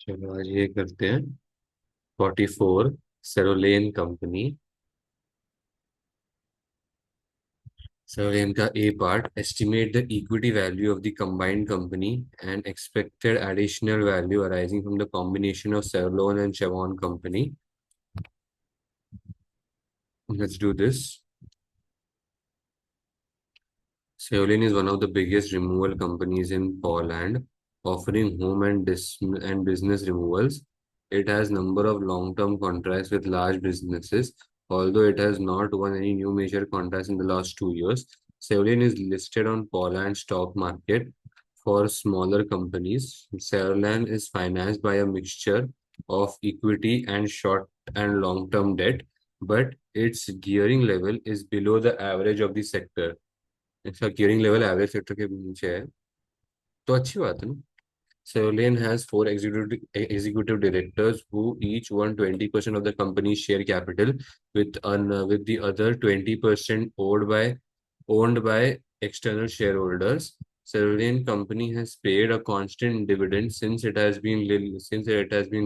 चलो आज ये करते हैं। 44 सेरोलेन कंपनी। सेरोलेन का a part, estimate the equity value of the combined company and expected additional value arising from the combination of Serolon and Chevon company. Let's do this. Seolin is one of the biggest removal companies in Poland, offering home and business removals. It has number of long-term contracts with large businesses, although it has not won any new major contracts in the last 2 years. Seolin is listed on Poland stock market for smaller companies. Seolin is financed by a mixture of equity and short and long-term debt, but its gearing level is below the average of the sector. इसका gearing level average sector के नीचे है, तो अच्छी बात है ना। Cerulean has four executive directors who each won 20% of the company's share capital, with the other 20% owned by external shareholders. Cerulean company has paid a constant dividend since it has been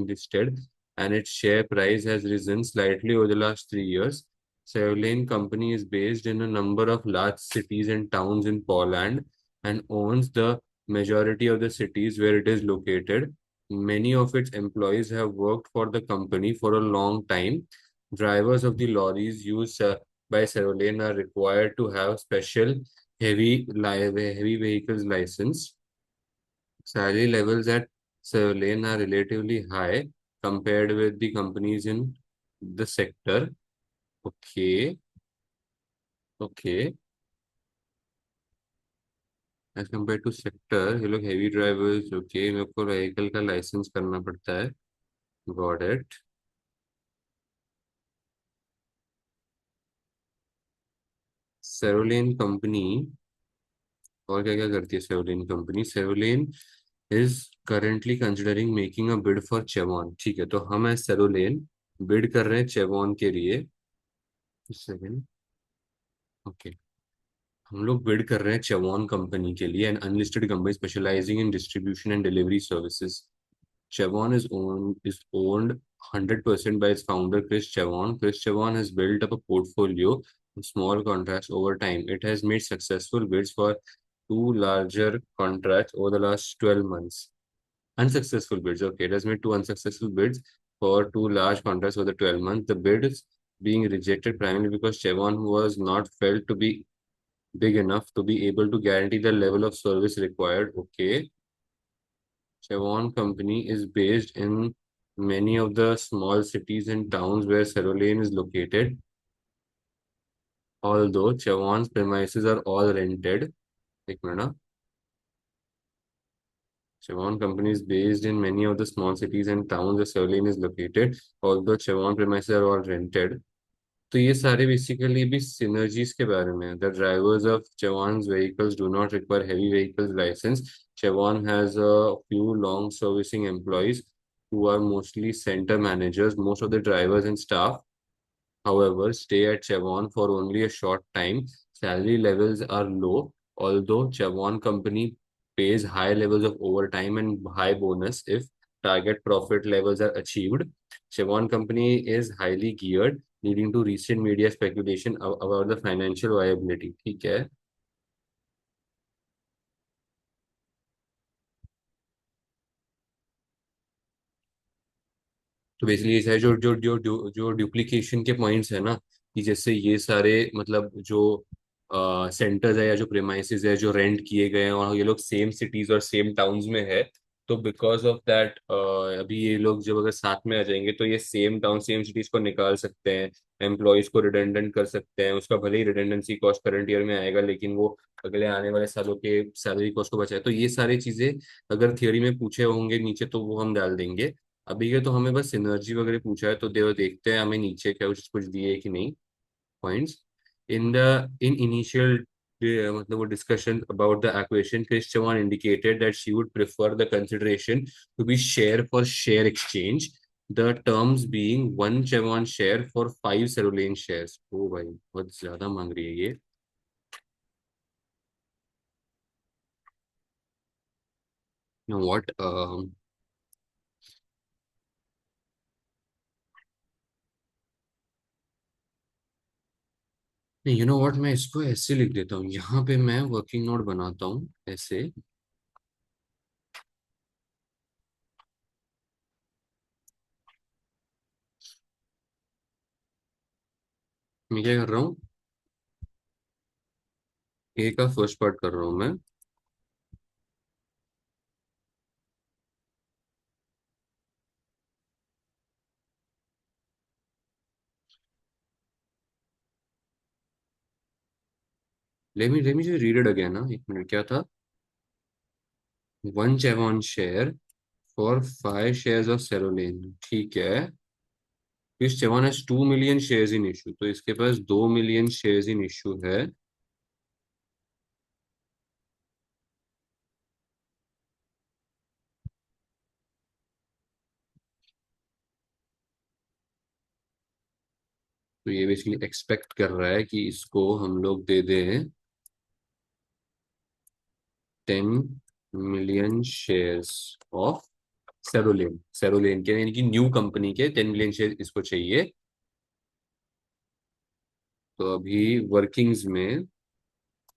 listed, and its share price has risen slightly over the last 3 years. Cerulean company is based in a number of large cities and towns in Poland and owns the majority of the cities where it is located. Many of its employees have worked for the company for a long time. Drivers of the lorries used by Cerulean are required to have special heavy vehicles license. Salary levels at Cerulean are relatively high compared with the companies in the sector. Okay, okay. As compare to sector, ये लोग heavy drivers, okay, मेरे को vehicle का licence करना पड़ता है। Got it. सेरोलिन company और क्या क्या करती है Serolin company? Serolin is currently considering making a bid for Chevon. ठीक है, तो हम एज सेरोलिन बिड कर रहे हैं चेवॉन के लिए। Second, okay. हम लोग बिड कर रहे हैं चेवॉन कंपनी के लिए, an unlisted company specialising in distribution and delivery services. Chevron is owned 100% by its founder Chris Chevron. Chris Chevron has built up a portfolio of small contracts over time. It has made successful bids for two larger contracts over the last 12 months. Unsuccessful bids. Okay, it has made two unsuccessful bids for two large contracts over the 12 months. The bid is being rejected primarily because Chevron was not felt to be big enough to be able to guarantee the level of service required. Okay. Chevron Company is based in many of the small cities and towns where Cerulean is located. Although Chevron's premises are all rented. एक minute ना। Chevron Company is based in many of the small cities and towns where Cerulean is located. Although Chevron premises are all rented. तो ये सारे basically भी synergies के बारे में है। The drivers of Chevon's vehicles do not require heavy vehicles license. Chevon has a few long servicing employees who are mostly center managers. Most of the drivers and staff, however, stay at Chevron for only a short time. Salary levels are low, although Chevron company pays high levels of overtime and high bonus if target profit levels are achieved. Chevron company is highly geared, leading to recent media speculation about the financial viability. ठीक है। तो basically ये सारे जो जो जो जो जो डुप्लीकेशन के पॉइंट्स है ना, कि जैसे ये सारे मतलब जो सेंटर्स है या जो प्रेमाइसेस है जो रेंट किए गए हैं और ये लोग सेम सिटीज और सेम टाउन्स में है, तो बिकॉज ऑफ दैट अभी ये लोग जब अगर साथ में आ जाएंगे तो ये सेम टाउन सेम सिटीज को निकाल सकते हैं, एम्प्लॉयज को रिडेंडेंट कर सकते हैं। उसका भले ही रिडेंडेंसी कॉस्ट करंट ईयर में आएगा, लेकिन वो अगले आने वाले सालों के सैलरी कॉस्ट को बचाए। तो ये सारी चीजें अगर थियोरी में पूछे होंगे नीचे तो वो हम डाल देंगे। अभी के तो हमें बस सिनर्जी वगैरह पूछा है, तो देखते हैं हमें नीचे क्या कुछ कुछ दिए कि नहीं पॉइंट्स। इन इनिशियल मतलब वो discussion about the acquisition, Chris Chauhan indicated that she would prefer the consideration to be share for share exchange, the terms being 1 Chauhan share for 5 Serulen shares. ओ भाई बहुत ज्यादा मांग रही है ये। व्हाट नहीं, यू नो व्हाट, मैं इसको ऐसे लिख देता हूँ, यहाँ पे मैं वर्किंग नोट बनाता हूँ ऐसे। मैं क्या कर रहा हूँ, ए का फर्स्ट पार्ट कर रहा हूँ मैं। Let me just read it again ना, एक मिनट, क्या था? One Chevon share for 5 shares of Serolen, ठीक है। इस Chevon has 2 million shares in issue, तो इसके पास 2 मिलियन शेयर्स इन इशू है। तो ये बेसिकली एक्सपेक्ट कर रहा है कि इसको हम लोग दे दें 10 मिलियन शेयर्स ऑफ सेरोलेन, सेरोलेन के यानी कि न्यू कंपनी के 10 मिलियन शेयर इसको चाहिए। तो अभी वर्किंग्स में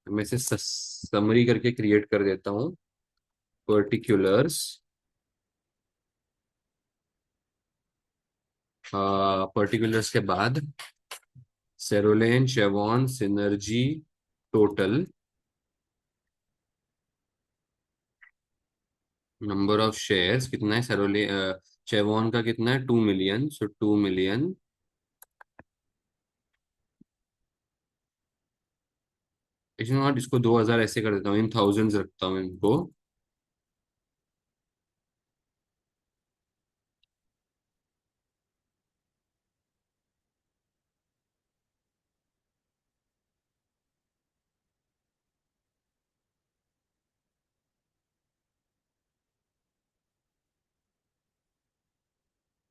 मैं इसे समरी करके क्रिएट कर देता हूँ। पर्टिकुलर्स, पर्टिकुलर्स के बाद Serolen Chevon synergy total number of shares कितना है, सेरोले चेवॉन का कितना है, 2 मिलियन, सो 2 मिलियन। इसमें और इसको 2,000 ऐसे कर देता हूँ, इन थाउजेंड्स रखता हूँ इनको।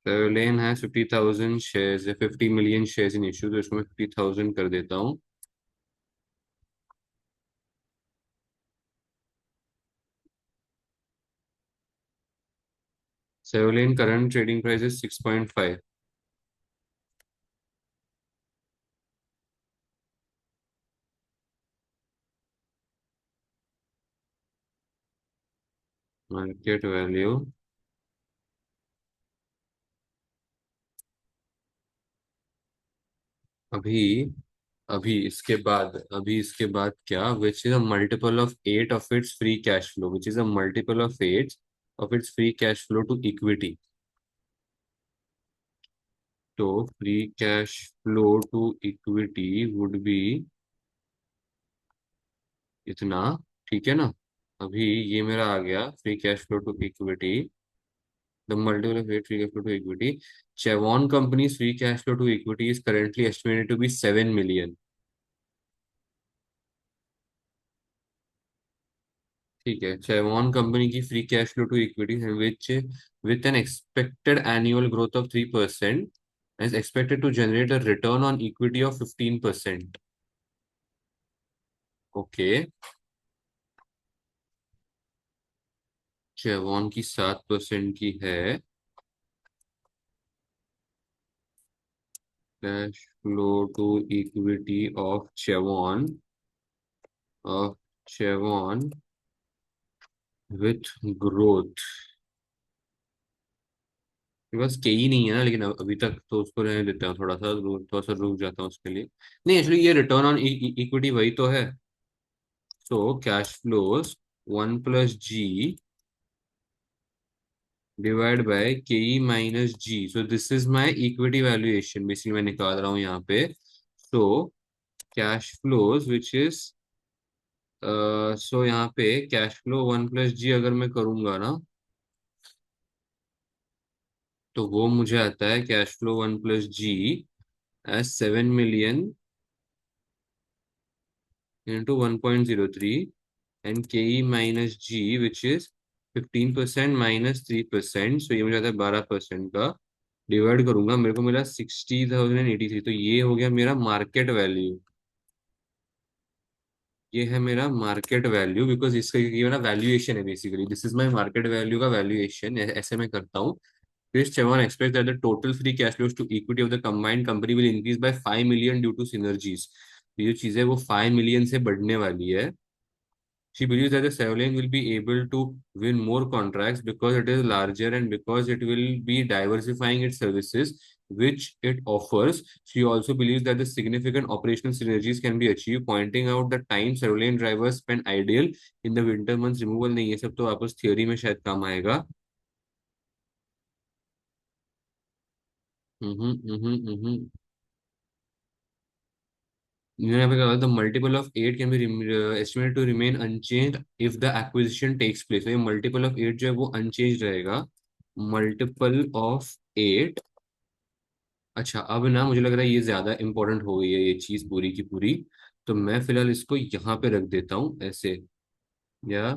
सेरोलेन है 50,000 shares, 50 million shares in issue, तो इसको मैं 50,000 कर देता हूँ। सेरोलेन करंट ट्रेडिंग प्राइस है 6.5। मार्केट वैल्यू, अभी अभी इसके बाद क्या, which is a multiple of 8 of its free cash flow, which is a multiple of 8 of its free cash flow to equity. तो free cash flow to equity would be इतना, ठीक है ना? अभी ये मेरा आ गया free cash flow to equity, the multiple of 8 free cash flow to equity. Chevon company's free cash flow to equity is currently estimated to be 7 million. ठीक है, चेवॉन कंपनी की free cash flow to equity है which with an expected annual growth of 3% is expected to generate a return on equity of 15%। Okay, Chevon की 7% की है। Cash flow to equity of Chevon with growth, बस के ही नहीं है ना, लेकिन अभी तक तो उसको रहने देता हूँ, थोड़ा सा रुक जाता हूँ उसके लिए। नहीं, एक्चुअली ये रिटर्न ऑन इक्विटी वही तो है। So cash flows 1 + G divide by K E minus G, so this is my equity valuation, basically मैं निकाल रहा हूँ यहाँ पे। So cash flows which is, so यहाँ पे कैश फ्लो 1 + G अगर मैं करूंगा ना, तो वो मुझे आता है cash flow 1 + G as 7 million into 1.03 and ke minus g which is 15% minus 3%, सो ये मुझे आता है 12% का। डिवाइड करूंगा, मेरे को मिला 60,083, तो ये हो गया मेरा मार्केट वैल्यू। ये है मेरा मार्केट वैल्यू, बिकॉज इसका ये मेरा वैल्यूएशन है, basically this is my market value का वैल्यूएशन, ऐसे मैं करता हूँ। Chris Chevron expects that the total free cash flows to equity of the combined company will increase by 5 million due to synergies. ये जो चीज है वो 5 मिलियन से बढ़ने वाली है। She believes that the Savolian will be able to win more contracts because it is larger and because it will be diversifying its services which it offers. She also believes that the significant operational synergies can be achieved, pointing out the time Savolian drivers spend ideal in the winter months. Removal नहीं, ये सब तो वापस theory में शायद काम आएगा। यहाँ पे क्या होता है, multiple of 8 can be estimated to remain unchanged if the acquisition takes place. तो ये मल्टीपल ऑफ 8 जो है वो अनचेंज रहेगा। Multiple of 8। अच्छा, अब ना मुझे लग रहा है ये ज्यादा इंपॉर्टेंट हो गई है ये चीज पूरी की पूरी। तो मैं फिलहाल इसको यहाँ पे रख देता हूँ ऐसे, या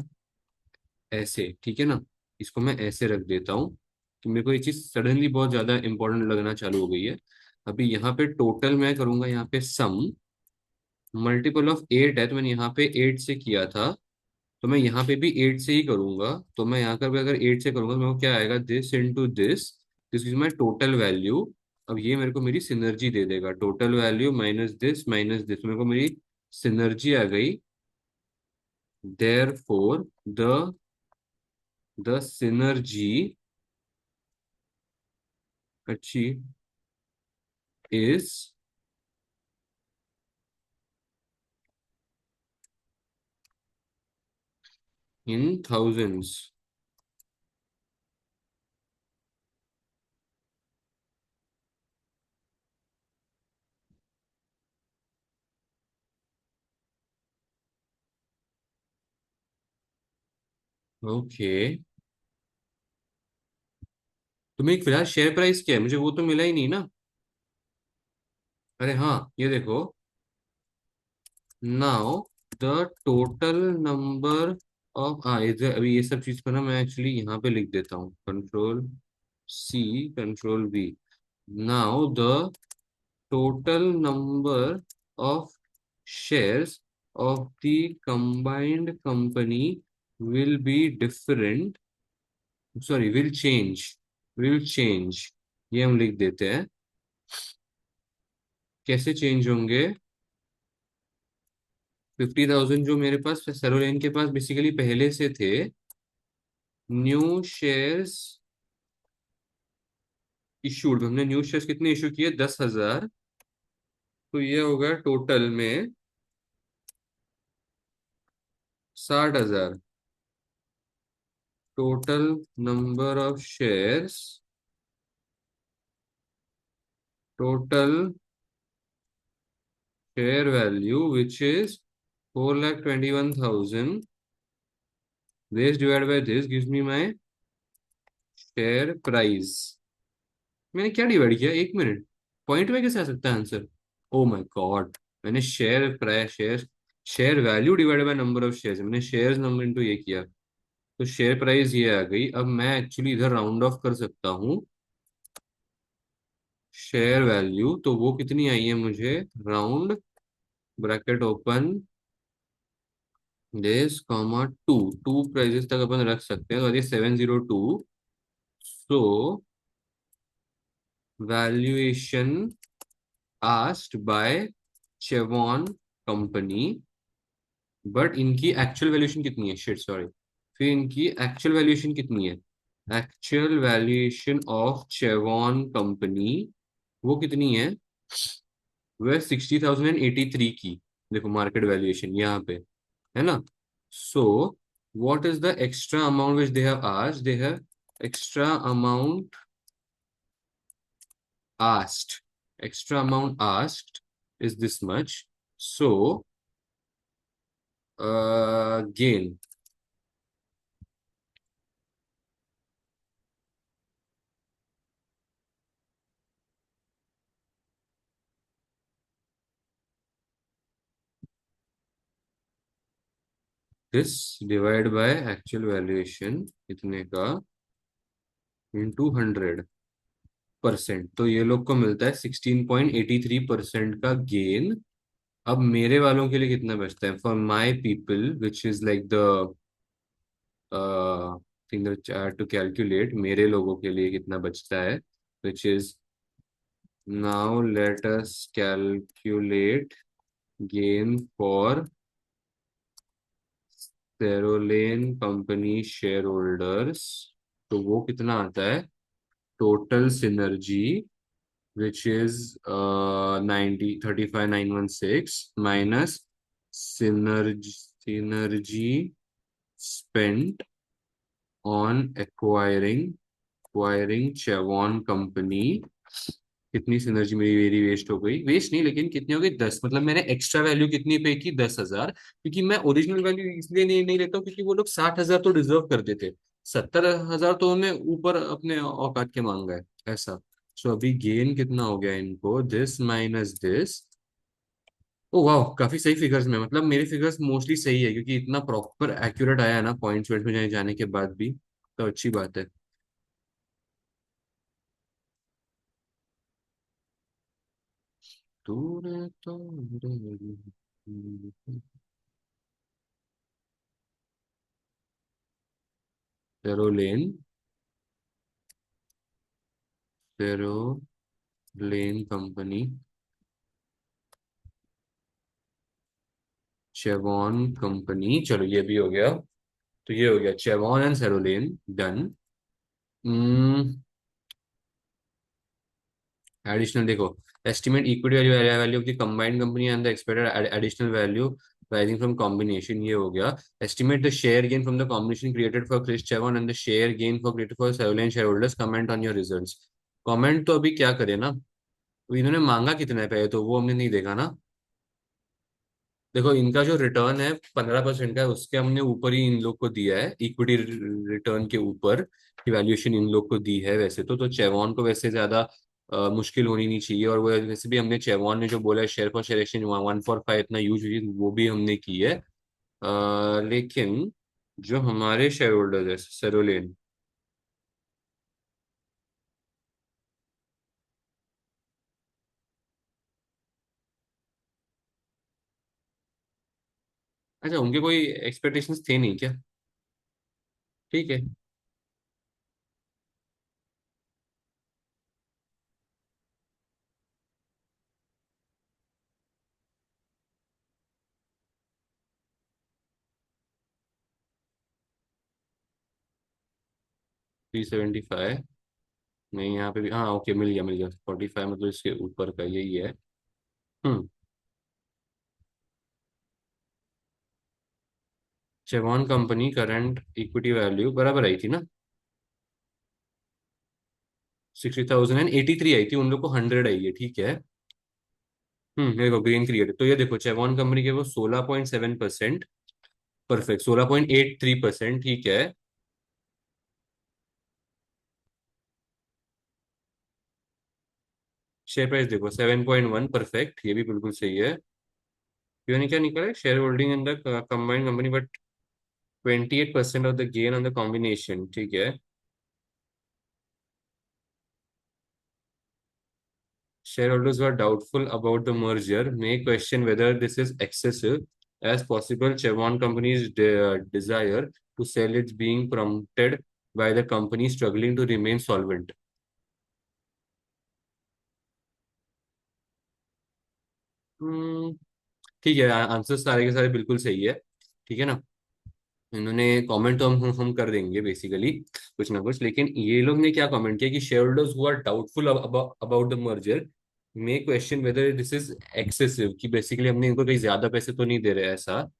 ऐसे, ठीक है ना। इसको मैं ऐसे रख देता हूँ कि मेरे को ये चीज सडनली बहुत ज्यादा इंपॉर्टेंट लगना चालू हो गई है। अभी यहाँ पे टोटल मैं करूंगा, यहाँ पे सम मल्टीपल ऑफ 8 है तो मैंने यहाँ पे 8 से किया था, तो मैं यहाँ पे भी 8 से ही करूंगा। तो मैं यहाँ पर भी अगर 8 से करूंगा तो मेरे को क्या आएगा, this into this, this is my total value. अब ये मेरे को मेरी सिनर्जी दे देगा, टोटल वैल्यू माइनस दिस, मेरे को मेरी सिनर्जी आ गई। देयर फोर द सिनर्जी अच्छी इज इन थाउजेंड्स। ओके, तुम्हें एक फिलहाल शेयर प्राइस क्या है, मुझे वो तो मिला ही नहीं ना। अरे हाँ, ये देखो, now the total number of, हाँ इधर अभी ये सब चीज को ना मैं एक्चुअली यहाँ पे लिख देता हूँ, control C, control V. Now the total number of shares of the combined company will be different, sorry will change। ये हम लिख देते हैं, कैसे चेंज होंगे। 50,000 जो मेरे पास सेरोलिन के पास बेसिकली पहले से थे, न्यू शेयर्स इशूड, हमने न्यू शेयर्स कितने इशू किए, 10,000। तो ये होगा टोटल में 60,000। Total number of shares, total share value which is 4,21,000, this divided by this gives me my share price. मैंने क्या डिवाइड किया, एक मिनट, पॉइंट में कैसे आ सकता है आंसर। ओ माय गॉड, मैंने share price, share value divided by number of shares, मैंने शेयर्स नंबर इनटू ये किया, तो शेयर प्राइस ये आ गई। अब मैं एक्चुअली इधर राउंड ऑफ कर सकता हूँ शेयर वैल्यू, तो वो कितनी आई है मुझे, round bracket open this comma two, two prices तक अपन रख सकते हैं, तो ये 702। So valuation asked by Chevon company, but इनकी एक्चुअल वैल्यूएशन कितनी है, शिट सॉरी, फिर इनकी एक्चुअल वैल्यूएशन कितनी है, एक्चुअल वैल्यूएशन ऑफ चेवॉन कंपनी वो कितनी है, वह 60,083 की। देखो मार्केट वैल्यूएशन यहाँ पे है ना। So what is the extra amount which they have asked, they have extra amount asked, extra amount asked is this much. So gain, this divided by actual valuation कितने का, इंटू 100%, तो ये लोग को मिलता है 16.83% का गेन। अब मेरे वालों के लिए कितना बचता है, for my people which is like the thing to calculate, मेरे लोगों के लिए कितना बचता है, which is, now let us calculate gain for Serolen company share holders, तो वो कितना आता है? Total synergy which is 35,916 minus synergy spent on acquiring Chevon company. कितनी सिनर्जी मेरी मेरी वेस्ट हो गई, वेस्ट नहीं लेकिन कितनी हो गई, 10। मतलब मैंने एक्स्ट्रा वैल्यू कितनी पे की, 10,000। क्योंकि मैं ओरिजिनल वैल्यू इसलिए नहीं लेता हूँ क्योंकि वो लोग 60,000 तो डिजर्व करते थे, 70,000 तो उन्हें ऊपर अपने औकात के मांग गए ऐसा। सो अभी गेन कितना हो गया इनको, दिस माइनस दिस। ओ वाह, काफी सही फिगर्स में, मतलब मेरे फिगर्स मोस्टली सही है क्योंकि इतना प्रॉपर एक्यूरेट आया है ना पॉइंट्स वेट में जाने के बाद भी, तो अच्छी बात है। दूर तो सेरोलेन, सेरोलेन कंपनी, चेवॉन कंपनी, चलो ये भी हो गया। तो ये हो गया Chevon and Serolen, done. Additional देखो, estimate equity value, value of the combined company and the expected additional value rising from combination, ये हो गया। Estimate the share gain from the combination created for Chris Chevon and the share gain for created for Serolin share holders, comment on your results. Comment तो अभी क्या करे ना, तो इन्होंने मांगा कितना है पहले, तो वो हमने नहीं देखा ना। देखो इनका जो रिटर्न है 15% का है, उसके हमने ऊपर ही इन लोग को दिया है, इक्विटी रिटर्न के ऊपर की वैल्यूएशन इन लोग को दी है वैसे तो चेवॉन को वैसे ज्यादा मुश्किल होनी नहीं चाहिए। और वो वैसे भी हमने चेवॉन ने जो बोला है शेयर फॉर शेयर एक्सचेंज 145 इतना यूज हुई, वो भी हमने की है। लेकिन जो हमारे शेयर होल्डर्स है सेरोलिन, अच्छा उनके कोई एक्सपेक्टेशंस थे नहीं क्या? ठीक है। 375, नहीं यहाँ पे भी, हाँ ओके मिल गया मिल गया, 45 मतलब इसके ऊपर का यही है। हम्म। चेवॉन कंपनी करंट इक्विटी वैल्यू बराबर आई थी ना, 60,083 आई थी, उन लोग को 100 आई है, ठीक है। देखो ग्रीन क्रिएट, तो ये देखो चेवॉन कंपनी के वो 16.7%, परफेक्ट 16.83%, ठीक है। शेयर प्राइस देखो 7.1, परफेक्ट, ये भी बिल्कुल सही है। क्यों नहीं, क्या निकला है, share holding in the combined company but 28% of the gain on the combination, ठीक है। Shareholders who are doubtful about the merger may question whether this is excessive, as possible Chevron company's desire to sell is being prompted by the company struggling to remain solvent. हम्म, ठीक है, answer सारे के सारे बिल्कुल सही है, ठीक है ना। इन्होंने कमेंट तो हम कर देंगे बेसिकली कुछ ना कुछ, लेकिन ये लोग ने क्या कमेंट किया कि shareholders who are doubtful about the merger may question whether this is excessive, कि बेसिकली हमने इनको कहीं ज्यादा पैसे तो नहीं दे रहे ऐसा।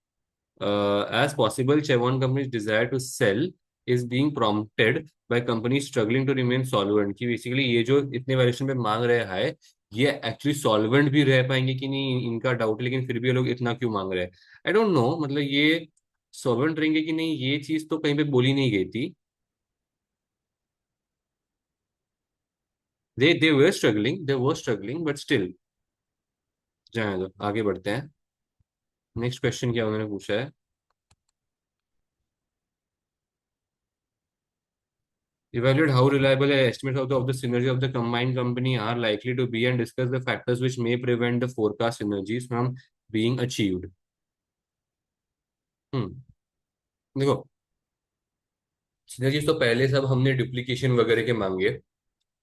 as possible, Chevron company's desire to sell is being prompted by companies struggling to remain solvent, कि बेसिकली ये जो इतने वैल्यूएशन पे मांग रहे हैं ये एक्चुअली सॉल्वेंट भी रह पाएंगे कि नहीं, इनका डाउट है, लेकिन फिर भी ये लोग इतना क्यों मांग रहे हैं, आई डोंट नो। मतलब ये सॉल्वेंट रहेंगे कि नहीं ये चीज तो कहीं पे बोली नहीं गई थी। दे वर स्ट्रगलिंग बट स्टिल, जाए दो आगे बढ़ते हैं। नेक्स्ट क्वेश्चन क्या उन्होंने पूछा है, evaluate how reliable estimates of the synergy of the combined company are likely to be and discuss the factors which may prevent the forecast synergies from being achieved। हम्म देखो, सिनर्जीज तो पहले सब हमने duplication वगैरह के मांगे।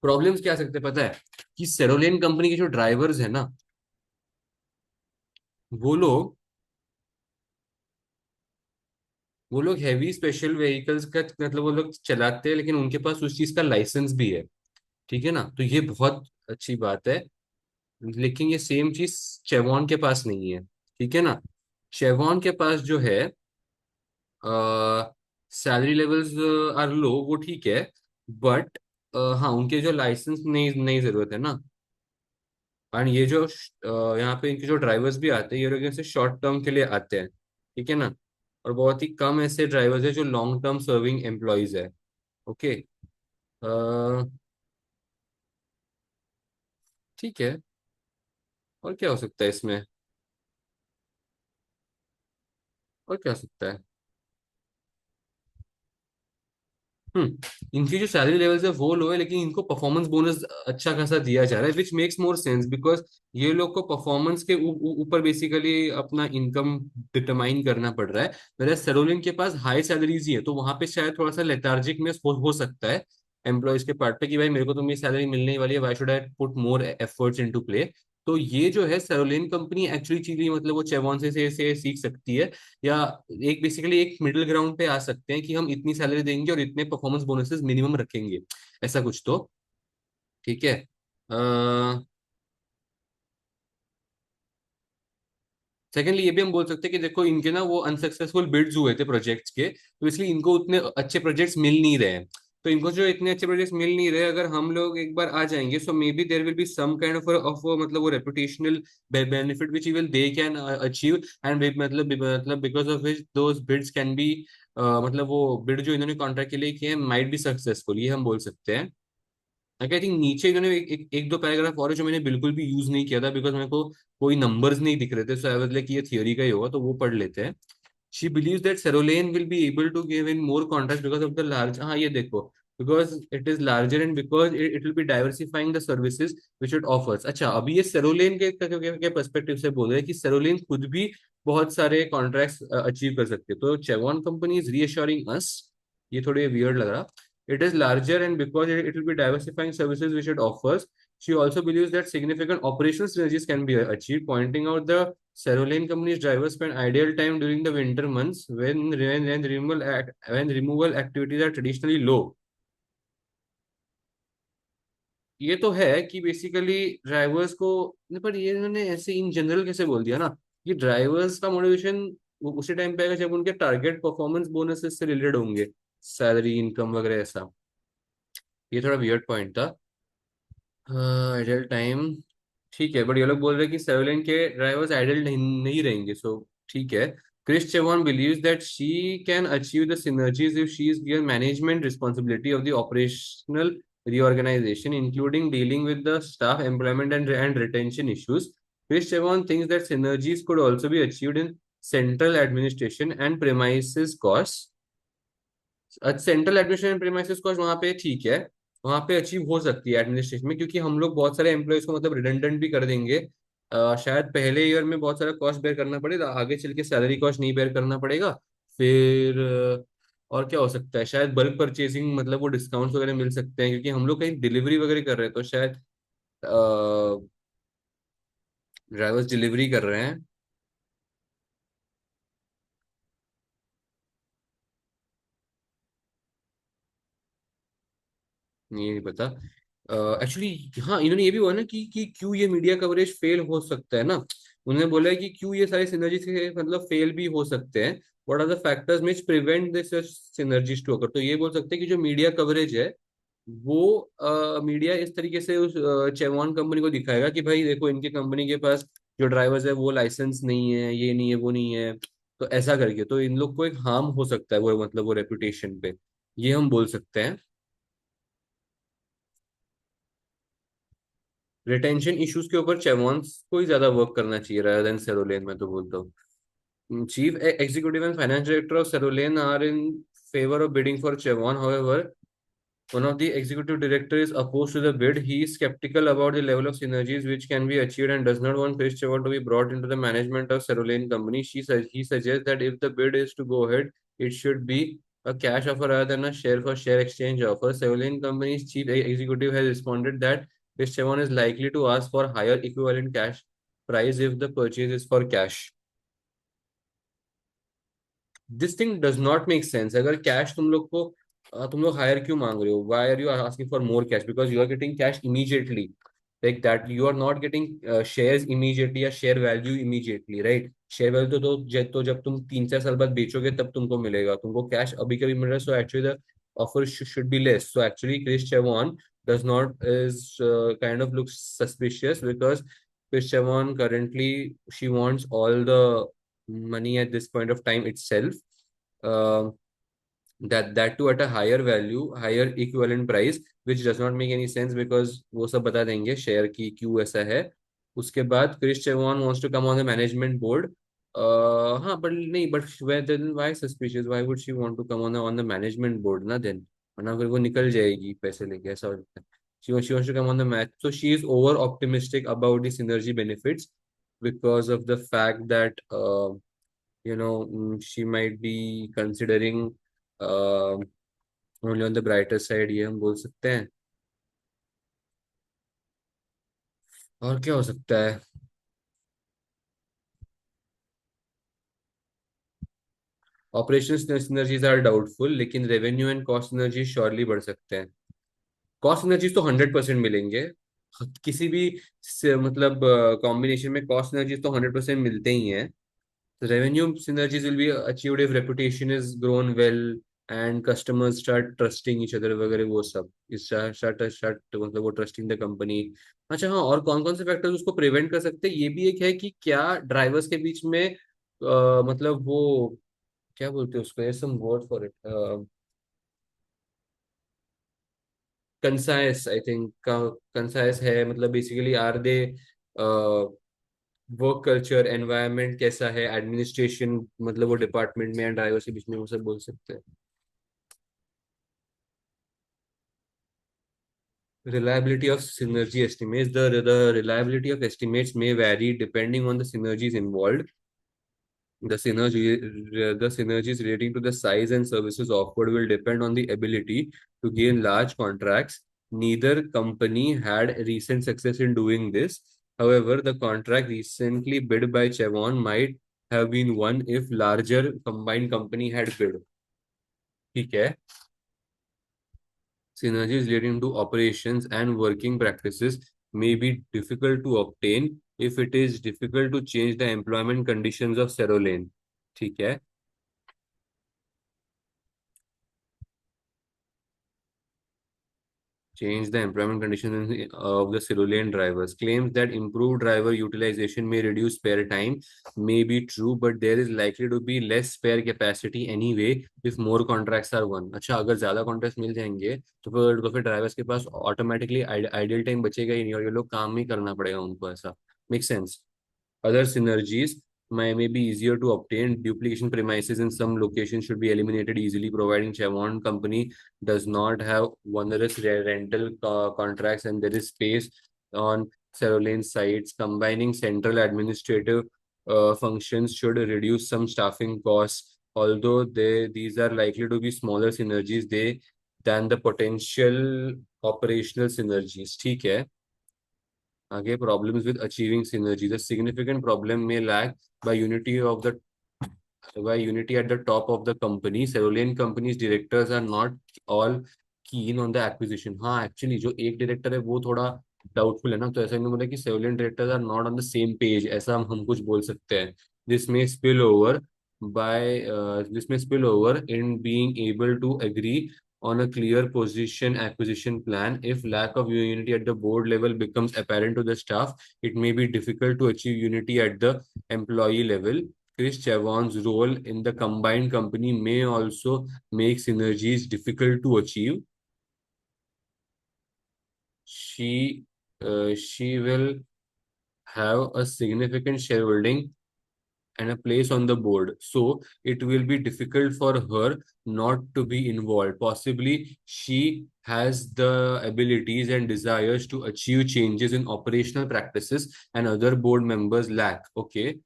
प्रॉब्लम्स क्या आ सकते हैं पता है, कि सेरोलियन कंपनी के जो ड्राइवर्स है ना, वो लोग वो लोग हैवी स्पेशल व्हीकल्स का मतलब वो लोग चलाते हैं, लेकिन उनके पास उस चीज का लाइसेंस भी है। ठीक है ना, तो ये बहुत अच्छी बात है। लेकिन ये सेम चीज चेवॉन के पास नहीं है। ठीक है ना, चेवॉन के पास जो है, सैलरी लेवल्स आर लो, वो ठीक है। बट हाँ, उनके जो लाइसेंस नहीं नहीं जरूरत है ना। एंड ये जो यहाँ पे इनके जो ड्राइवर्स भी आते हैं, ये लोग ऐसे शॉर्ट टर्म के लिए आते हैं। ठीक है ना, और बहुत ही कम ऐसे ड्राइवर्स है जो लॉन्ग टर्म सर्विंग एम्प्लॉयज है। ओके। ठीक है। और क्या हो सकता है इसमें? और क्या हो सकता है? इनकी जो सैलरी लेवल्स है वो लो है, लेकिन इनको परफॉर्मेंस बोनस अच्छा खासा दिया जा रहा है, which makes more sense because ये लोग को परफॉर्मेंस के ऊपर बेसिकली अपना इनकम डिटरमाइन करना पड़ रहा है। मेरा सरोलिन के पास हाई सैलरीज ही है, तो वहां पे शायद थोड़ा सा लेथार्जिक में हो सकता है एम्प्लॉयज के पार्ट पे कि भाई मेरे को तो मेरी सैलरी मिलने ही वाली है, why should I put more efforts into play. तो ये जो है सरोलिन कंपनी एक्चुअली चीज मतलब वो चेवॉन से सीख सकती है, या एक बेसिकली एक मिडिल ग्राउंड पे आ सकते हैं कि हम इतनी सैलरी देंगे और इतने परफॉर्मेंस बोनसेस मिनिमम रखेंगे, ऐसा कुछ तो। ठीक है। सेकेंडली ये भी हम बोल सकते हैं कि देखो इनके ना वो अनसक्सेसफुल बिड्स हुए थे प्रोजेक्ट्स के, तो इसलिए इनको उतने अच्छे प्रोजेक्ट्स मिल नहीं रहे हैं। तो इनको जो इतने अच्छे प्रोजेक्ट्स मिल नहीं रहे, अगर हम लोग एक बार आ जाएंगे, so may be there will be some kind of मतलब वो reputational benefit which will they can achieve, and मतलब because of which those bids can be, मतलब वो बिड जो इन्होंने कॉन्ट्रैक्ट के लिए किए हैं माइट बी सक्सेसफुल, ये हम बोल सकते हैं। आई थिंक नीचे इन्होंने एक दो पैराग्राफ और है जो मैंने बिल्कुल भी यूज नहीं किया था, बिकॉज मेरे को कोई नंबर्स नहीं दिख रहे थे, सो आई वाज लाइक ये थियोरी का ही होगा, तो वो पढ़ लेते हैं। She believes that Cerulean will be able to give in more contracts because of the large, हाँ ये देखो, because it is larger and because it will be diversifying the services which it offers। अच्छा, अभी ये Cerulean के perspective से बोल रहे हैं कि Cerulean खुद भी बहुत सारे कॉन्ट्रैक्ट्स अचीव कर सकते हैं, तो Chevron company is reassuring us, ये थोड़े वियर्ड लग रहा। It is larger and because it will be diversifying services which it offers। She also believes that significant operational synergies can be achieved, pointing out the Cerulean company's drivers spend ideal time during the winter months when removal activities are traditionally low। ये तो है कि basically drivers को, नहीं, पर ये इन्होंने ऐसे इन जनरल कैसे बोल दिया ना कि ड्राइवर्स का मोटिवेशन उसी टाइम पे आएगा जब उनके टारगेट परफॉर्मेंस बोनसेस से रिलेटेड होंगे, सैलरी इनकम वगैरह ऐसा। ये थोड़ा वियर्ड पॉइंट था। आइडल टाइम, ठीक है, बट ये लोग बोल रहे हैं कि सेविलियन के ड्राइवर्स आइडल नहीं रहेंगे, सो ठीक है। Chris Chevon believes that she can achieve the synergies if she is given management responsibility of the operational reorganization, including dealing with the staff employment and retention issues। Chris Chevon thinks that synergies could also be achieved in central administration and premises costs। Central administration premises cost वहां पे ठीक है, वहां पे achieve हो सकती है administration में, क्योंकि हम लोग बहुत सारे एम्प्लॉयज को मतलब रिडंडेंट भी कर देंगे। शायद पहले ईयर में बहुत सारा कॉस्ट बेयर करना पड़ेगा, आगे चल के सैलरी कॉस्ट नहीं बेयर करना पड़ेगा। फिर और क्या हो सकता है, शायद बल्क परचेसिंग मतलब वो डिस्काउंट्स वगैरह मिल सकते हैं, क्योंकि हम लोग कहीं डिलीवरी वगैरह कर रहे हैं, तो शायद ड्राइवर्स डिलीवरी कर रहे हैं। नहीं पता एक्चुअली। हाँ, इन्होंने ये भी बोला ना कि क्यों ये मीडिया कवरेज फेल हो सकता है ना। उन्होंने बोला है कि क्यों ये सारे सिनर्जी से मतलब फेल भी हो सकते हैं। What are the factors which prevent this synergies to occur. तो ये बोल सकते हैं कि जो मीडिया कवरेज है वो मीडिया इस तरीके से उस चेवॉन कंपनी को दिखाएगा कि भाई देखो इनकी कंपनी के पास जो ड्राइवर्स है वो लाइसेंस नहीं है, ये नहीं है, वो नहीं है। तो ऐसा करके तो इन लोग को एक हार्म हो सकता है, वो मतलब वो रेपुटेशन पे, ये हम बोल सकते हैं। रिटेंशन इश्यूज के ऊपर चेवॉन्स को ही ज्यादा वर्क करना चाहिए rather देन सेरोलेन, मैं तो बोलता हूँ। Chief executive and finance director of Serolen are in favor of bidding for Chevron। However, one of the executive directors is opposed to the bid. He is skeptical about the level of synergies which can be achieved and does not want Chris Chevron to be brought into the management of Cerulean Company। He suggests that if the bid is to go ahead, it should be a cash offer rather than a share for share exchange offer। Cerulean Company's chief executive has responded that Chris Chevron is likely to ask for higher equivalent cash price if the purchase is for cash. This thing does not make sense. अगर cash तुम लोग को तुम लोग higher क्यों मांग रहे हो? Why are you asking for more cash? Because you are getting cash immediately. Like that you are not getting shares immediately या share value immediately, right? Share value तो जब तुम 3 4 साल बाद बेचोगे तब तुमको मिलेगा. तुमको कैश अभी कभी मिल रहा है. So actually the offer should be less. So actually Chris Chevon does not is kind of looks suspicious because Chris Chavon currently she wants all the money at this point of time itself. uh, that too at a higher value, higher equivalent price, which does not make any sense because वो सब बता देंगे share की क्यों ऐसा है. उसके बाद Chris चेवॉन wants to come on the management board. हाँ but नहीं, but then why suspicious? Why would she want to come on the management board ना then? वरना फिर वो निकल जाएगी पैसे लेके, ऐसा होता है. She wants to come on the match. So she is over optimistic about the synergy benefits because of the fact that she might be considering uh, only on the brighter side, ये हम बोल सकते हैं. और क्या हो सकता है? ऑपरेशन सिनर्जीज आर डाउटफुल, लेकिन revenue and cost synergy surely बढ़ सकते हैं. कॉस्ट सिनर्जीज तो 100% मिलेंगे. किसी भी मतलब कॉम्बिनेशन में कॉस्ट सिनर्जीज तो 100% मिलते ही हैं. Revenue synergies will be achieved if reputation is grown well and customers start trusting each other वगैरह वो सब. इस start मतलब वो trusting the company. अच्छा हाँ, और कौन कौन से फैक्टर्स उसको प्रिवेंट कर सकते हैं ये भी एक है कि क्या ड्राइवर्स के बीच में मतलब वो क्या बोलते हैं उसको, some word for it, concise I think. Concise है मतलब basically are they work culture environment कैसा है, एडमिनिस्ट्रेशन मतलब वो डिपार्टमेंट में एंड ड्राइवर्स के बीच में वो सब बोल सकते हैं. Reliability of synergy estimates. The reliability of estimates may vary depending on the synergies involved. The synergies relating to the size and services offered will depend on the ability to gain large contracts. Neither company had recent success in doing this. However, the contract recently bid by Chevron might have been won if larger combined company had bid. ठीक है. Synergies leading to operations and working practices may be difficult to obtain if it is difficult to change the employment conditions of Cerolane. ठीक है. Change the employment conditions of the Cerulean drivers. Claims that improved driver utilization may reduce spare time may be true, but there is likely to be less spare capacity anyway if more contracts are won. अच्छा, अगर ज्यादा contract मिल जाएंगे तो फिर drivers के पास automatically ideal time बचेगा ही नहीं और ये लोग काम ही करना पड़ेगा उनको. ऐसा make sense. Other synergies may be easier to obtain. Duplication premises in some locations should be eliminated easily, providing Chevron company does not have onerous rental contracts and there is space on Cerulane sites. Combining central administrative functions should reduce some staffing costs, although these are likely to be smaller synergies than the potential operational synergies. ठीक है. आगे problems with achieving synergy. The significant problem may lack by unity of the by unity at the top of the company. Cerulean company's directors are not all keen on the acquisition. हाँ actually जो एक director है वो थोड़ा doubtful है ना, तो ऐसा नहीं बोला कि Sevlian directors are not on the same page, ऐसा हम कुछ बोल सकते हैं. This may spill over by this may spill over in being able to agree on a clear position acquisition plan. If lack of unity at the board level becomes apparent to the staff, it may be difficult to achieve unity at the employee level. Chris Chavon's role in the combined company may also make synergies difficult to achieve. She will have a significant shareholding and a place on the board, so it will be difficult for her not to be involved. Possibly, she has the abilities and desires to achieve changes in operational practices and other board members lack. Okay,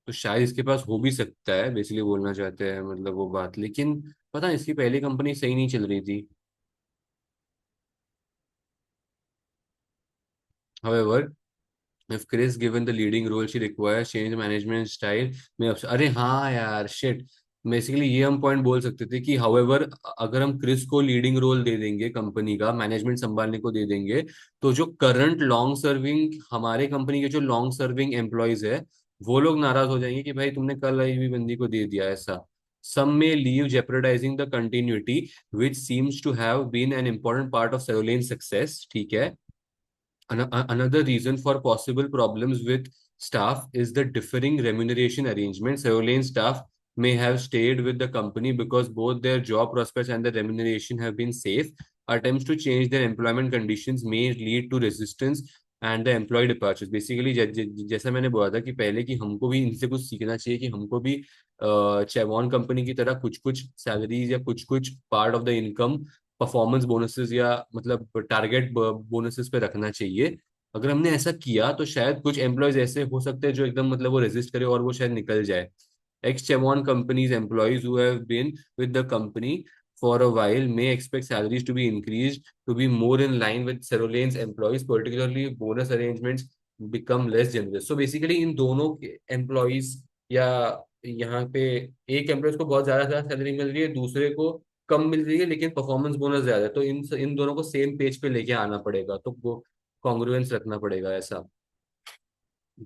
तो शायद इसके पास हो भी सकता है, basically बोलना चाहते हैं मतलब वो बात. लेकिन पता है इसकी पहली कंपनी सही नहीं चल रही थी. However, If Chris given the leading role, she requires change management style में अरे हाँ यार शिट, बेसिकली ये हम पॉइंट बोल सकते थे कि हाउएवर अगर हम क्रिस को लीडिंग रोल दे देंगे, कंपनी का मैनेजमेंट संभालने को दे देंगे, तो जो करंट लॉन्ग सर्विंग हमारे कंपनी के जो लॉन्ग सर्विंग एम्प्लॉयज है, वो लोग नाराज हो जाएंगे कि भाई तुमने कल आई हुई बंदी को दे दिया ऐसा. Some may leave jeopardizing the continuity which seems to have been an important part of Cerulean's success. ठीक है. Another reason for possible problems with staff is the differing remuneration arrangements. Airline staff may have stayed with the company because both their job prospects and the remuneration have been safe. Attempts to change their employment conditions may lead to resistance and the employee departures. Basically, जैसा मैंने बोला था कि पहले कि हमको भी इनसे कुछ सीखना चाहिए कि हमको भी चेवॉन कंपनी की तरह कुछ कुछ सैलरीज या कुछ कुछ part of the income performance bonuses या मतलब टारगेट बोनसेस पे रखना चाहिए. अगर हमने ऐसा किया तो शायद कुछ एम्प्लॉयज ऐसे हो सकते हैं जो एकदम मतलब वो रेजिस्ट करे और वो शायद निकल जाए. Ex Chevron companies employees who have been with the company for a while may expect salaries to be increased to be more in line with Cerulean's employees, particularly bonus arrangements become less generous. So basically इन दोनों employees या यहाँ पे एक employees को बहुत ज्यादा salary मिल रही है, दूसरे को कम मिल रही है लेकिन परफॉर्मेंस बोनस ज्यादा है, तो इन दोनों को सेम पेज पे लेके आना पड़ेगा, तो वो कॉन्ग्रुएंस रखना पड़ेगा ऐसा.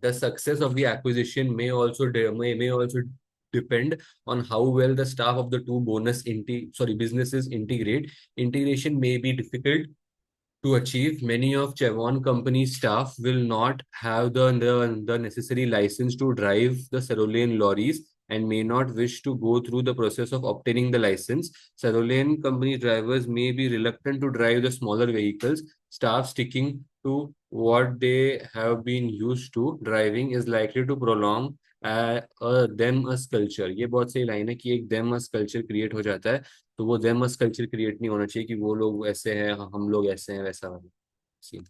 The success of the acquisition may also depend on how well the staff of the two businesses integrate. Integration may be difficult to achieve. Many of Chevron company's staff will not have the necessary license to drive the Cerulean lorries and may not wish to go through the process of obtaining the license. Cerulean company drivers may be reluctant to drive the smaller vehicles. Staff sticking to what they have been used to driving is likely to prolong them us culture. ये बहुत सही line है कि एक them us culture create हो जाता है. तो वो them us कल्चर क्रिएट नहीं होना चाहिए कि वो लोग ऐसे हैं हम लोग ऐसे हैं वैसा वाला सीन.